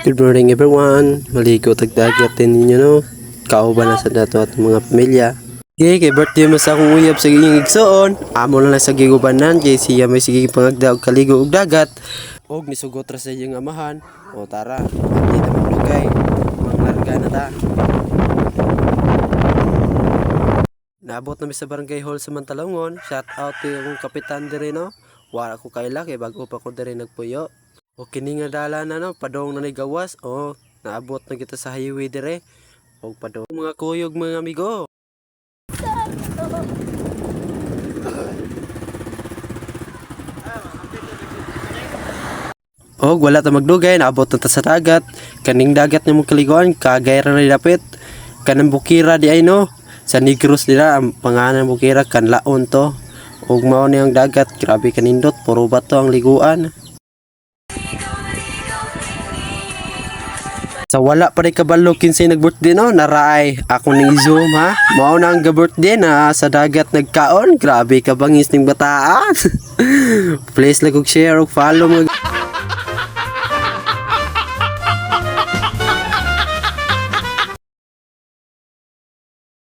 Good morning everyone. Maligo tagdagat din ninyo no. Kauban na sa dato at mga pamilya. Okay, kay birthday mo sa akong uyab sa iyong igsoon. Amo lang sa gigubanan kay siya may sige pangagda og kaligo og dagat. Og nisugot ra sa iyong amahan. O tara, dito maglugay. Manglarga na ta. Naabot na mi sa barangay hall sa Mantalongon. Shout out to yung kapitan dire no. Wala ko kaila kay bago pa ko dire nagpuyo. O kini nga dala na no, padong na ni gawas. O naabot na kita sa highway dire. O padong mga kuyog mga amigo. O wala ta magdugay, naabot na ta sa dagat. Kaning dagat nga mong kaliguan, kagay ra na dapit. Kanang bukira di ay no. Sa Negros nila ang pangalan ng bukira kanlaon to. Og mao ni ang dagat, grabe kanindot, puro bato ang liguan. Sa wala pa rin kabalo kinsay nag-birthday no, naraay ako ning zoom ha. Mao na ang ga-birthday na sa dagat nagkaon. Grabe ka bangis ning bataan. Please like ug share ug follow mga